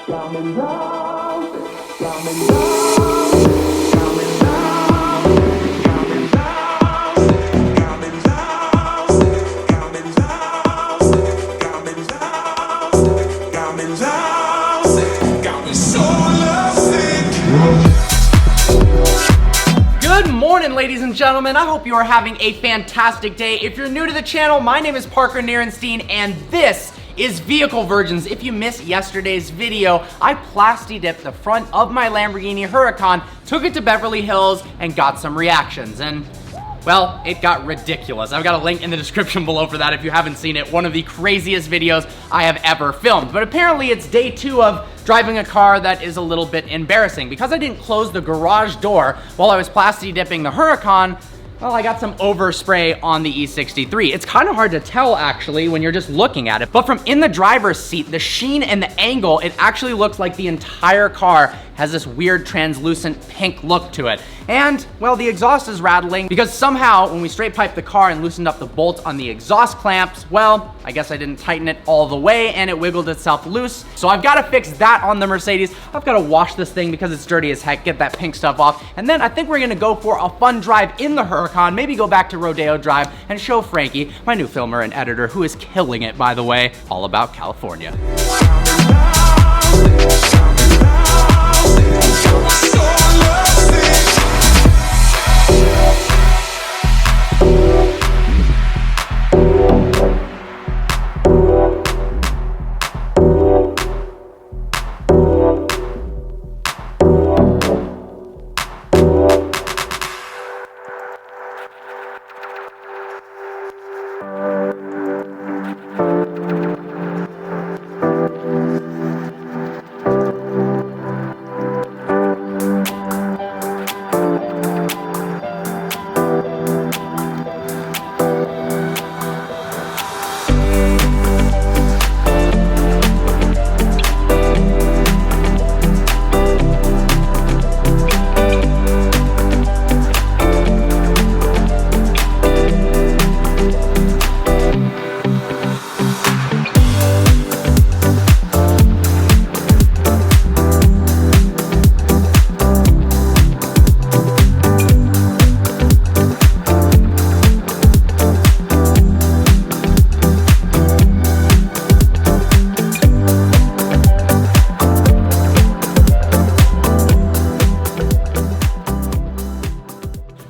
Good morning, ladies and gentlemen. I hope you are having a fantastic day. If you're new to the channel, my name is Parker Nierenstein, and this is Vehicle Virgins. If you missed yesterday's video, I plasti-dipped the front of my Lamborghini Huracan, took it to Beverly Hills, and got some reactions. And well, it got ridiculous. I've got a link in the description below for that if you haven't seen it. One of the craziest videos I have ever filmed. But apparently it's day 2 of driving a car that is a little bit embarrassing. Because I didn't close the garage door while I was plasti dipping the Huracan, well, I got some overspray on the E63. It's kind of hard to tell actually when you're just looking at it, but from in the driver's seat, the sheen and the angle, it actually looks like the entire car has this weird translucent pink look to it. And, well, the exhaust is rattling because somehow when we straight piped the car and loosened up the bolt on the exhaust clamps, well, I guess I didn't tighten it all the way and it wiggled itself loose. So I've got to fix that on the Mercedes. I've got to wash this thing because it's dirty as heck, get that pink stuff off. And then I think we're gonna go for a fun drive in the Huracan, maybe go back to Rodeo Drive and show Frankie, my new filmer and editor, who is killing it, by the way, all about California.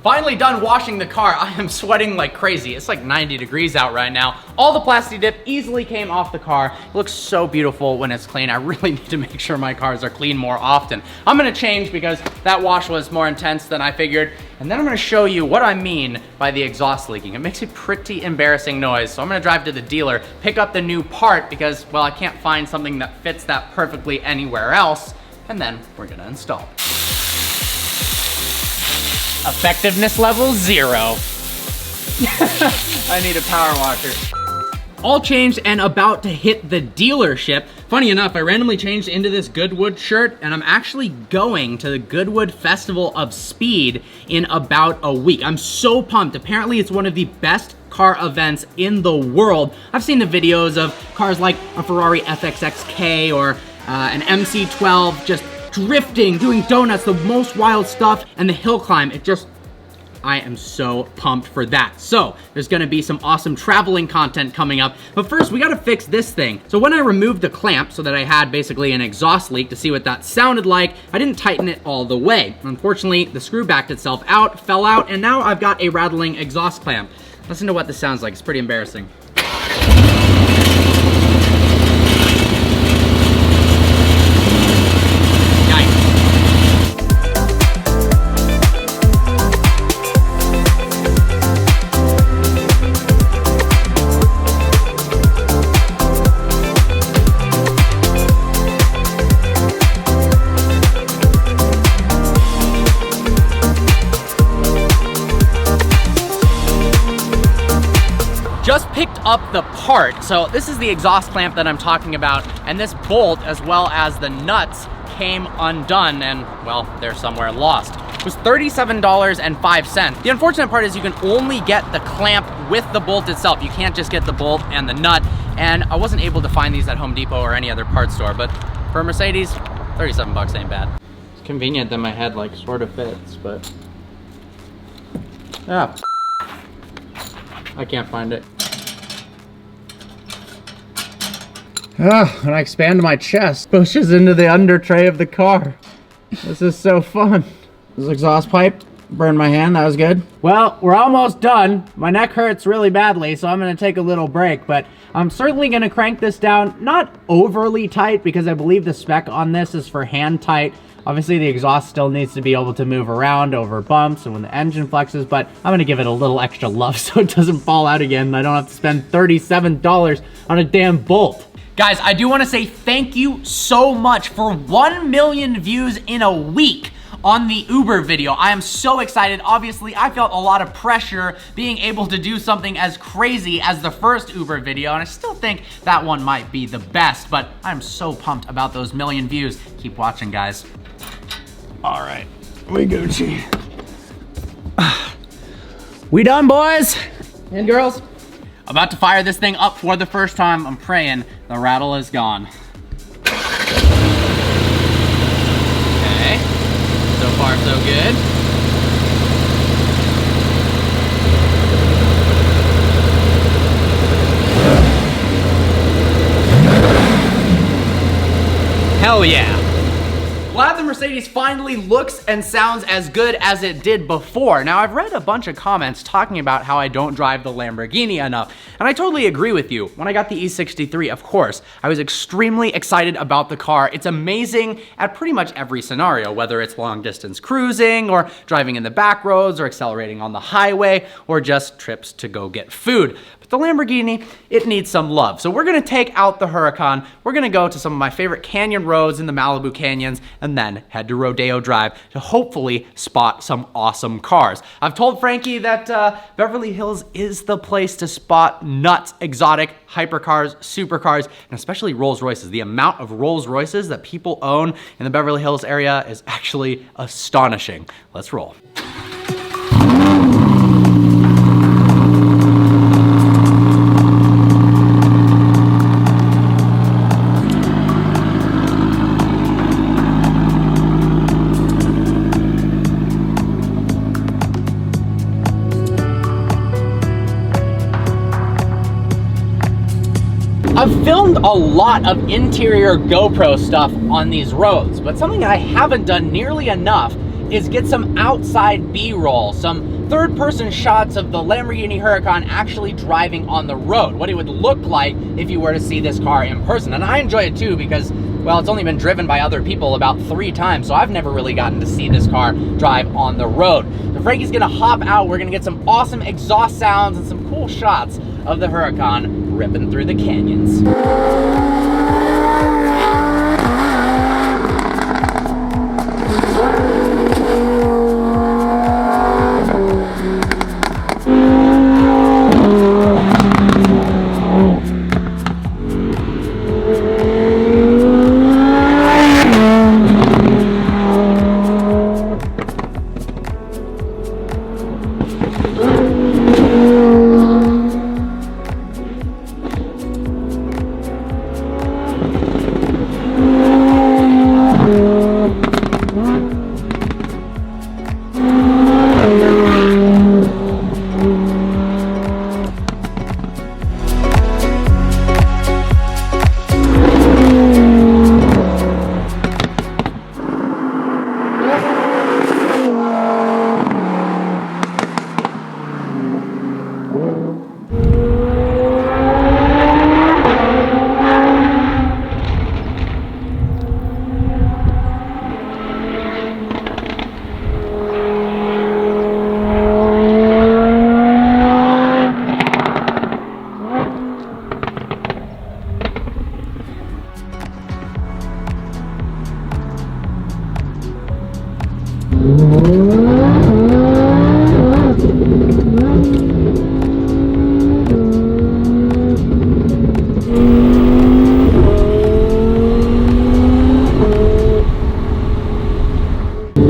Finally done washing the car. I am sweating like crazy. It's like 90 degrees out right now. All the plasti dip easily came off the car. It looks so beautiful when it's clean. I really need to make sure my cars are clean more often. I'm gonna change because that wash was more intense than I figured. And then I'm gonna show you what I mean by the exhaust leaking. It makes a pretty embarrassing noise. So I'm gonna drive to the dealer, pick up the new part because, well, I can't find something that fits that perfectly anywhere else. And then we're gonna install it. Effectiveness level 0. I need a power washer. All changed and about to hit the dealership. Funny enough, I randomly changed into this Goodwood shirt and I'm actually going to the Goodwood Festival of Speed in about a week. I'm so pumped. Apparently it's one of the best car events in the world. I've seen the videos of cars like a Ferrari FXXK or an MC12 just drifting, doing donuts, the most wild stuff, and the hill climb. I am so pumped for that. So there's gonna be some awesome traveling content coming up, but first we gotta fix this thing. So when I removed the clamp so that I had basically an exhaust leak to see what that sounded like, I didn't tighten it all the way. Unfortunately, the screw backed itself out, fell out, and now I've got a rattling exhaust clamp. Listen to what this sounds like, it's pretty embarrassing. Just picked up the part. So this is the exhaust clamp that I'm talking about, and this bolt as well as the nuts came undone and, well, they're somewhere lost. It was $37.05. The unfortunate part is you can only get the clamp with the bolt itself. You can't just get the bolt and the nut, and I wasn't able to find these at Home Depot or any other parts store, but For a Mercedes, 37 bucks ain't bad. It's convenient that my head like sort of fits, but yeah, I can't find it. When I expand my chest, pushes into the under tray of the car. This is so fun. This exhaust pipe burned my hand, that was good. Well, we're almost done. My neck hurts really badly, so I'm gonna take a little break, but I'm certainly gonna crank this down, not overly tight, because I believe the spec on this is for hand tight. Obviously the exhaust still needs to be able to move around over bumps and when the engine flexes, but I'm gonna give it a little extra love so it doesn't fall out again and I don't have to spend $37 on a damn bolt. Guys, I do wanna say thank you so much for 1 million views in a week on the Uber video. I am so excited. Obviously, I felt a lot of pressure being able to do something as crazy as the first Uber video, and I still think that one might be the best, but I'm so pumped about those 1 million views. Keep watching, guys. All right, we Gucci. We done, boys and girls. About to fire this thing up for the first time. I'm praying the rattle is gone. So far, so good. Hell yeah. Glad the Mercedes finally looks and sounds as good as it did before. Now, I've read a bunch of comments talking about how I don't drive the Lamborghini enough, and I totally agree with you. When I got the E63, of course, I was extremely excited about the car. It's amazing at pretty much every scenario, whether it's long distance cruising, or driving in the back roads, or accelerating on the highway, or just trips to go get food. But the Lamborghini, it needs some love. So we're gonna take out the Huracan, we're gonna go to some of my favorite canyon roads in the Malibu canyons, and then head to Rodeo Drive to hopefully spot some awesome cars. I've told Frankie that Beverly Hills is the place to spot nuts, exotic, hypercars, supercars, and especially Rolls Royces. The amount of Rolls Royces that people own in the Beverly Hills area is actually astonishing. Let's roll. I've filmed a lot of interior GoPro stuff on these roads, but something I haven't done nearly enough is get some outside B-roll, some third-person shots of the Lamborghini Huracan actually driving on the road, what it would look like if you were to see this car in person. And I enjoy it too because, well, it's only been driven by other people about 3 times, so I've never really gotten to see this car drive on the road. So Frankie's gonna hop out, we're gonna get some awesome exhaust sounds and some cool shots of the Huracan ripping through the canyons.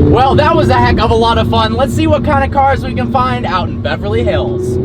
Well, that was a heck of a lot of fun. Let's see what kind of cars we can find out in Beverly Hills.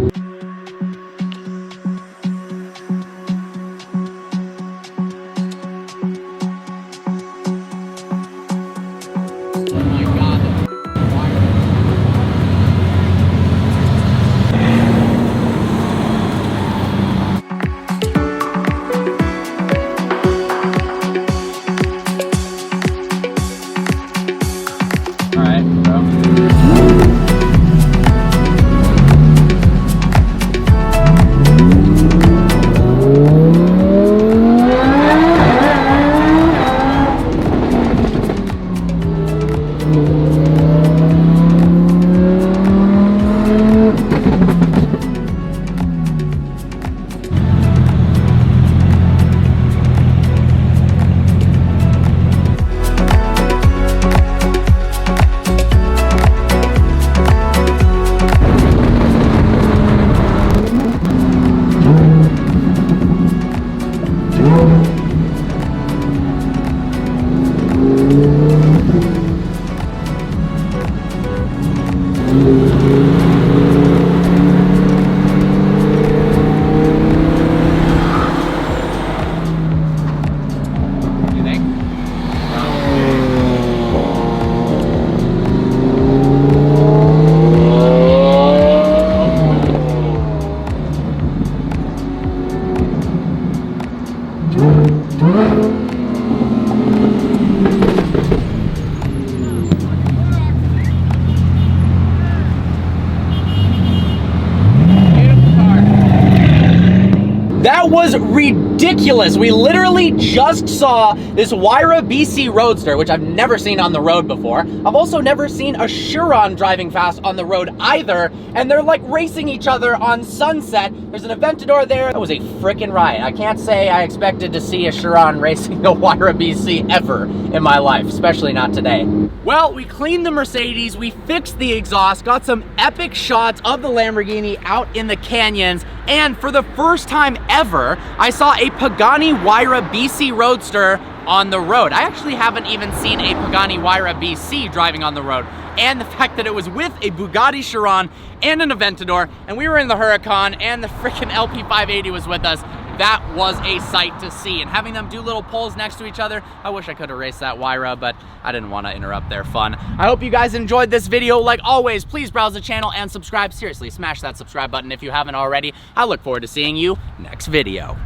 was ridiculous. We literally just saw this Huayra BC Roadster, which I've never seen on the road before. I've also never seen a Chiron driving fast on the road either, and they're like racing each other on Sunset. There's an Aventador there. That was a freaking riot. I can't say I expected to see a Chiron racing a Huayra BC ever in my life, especially not today. Well, we cleaned the Mercedes, we fixed the exhaust, got some epic shots of the Lamborghini out in the canyons, and for the first time ever, I saw a Pagani Huayra BC Roadster on the road. I actually haven't even seen a Pagani Huayra BC driving on the road. And the fact that it was with a Bugatti Chiron and an Aventador, and we were in the Huracan, and the freaking LP580 was with us, that was a sight to see. And having them do little pulls next to each other, I wish I could have raced that Huayra, but I didn't want to interrupt their fun. I hope you guys enjoyed this video. Like always, please browse the channel and subscribe. Seriously, smash that subscribe button if you haven't already. I look forward to seeing you next video.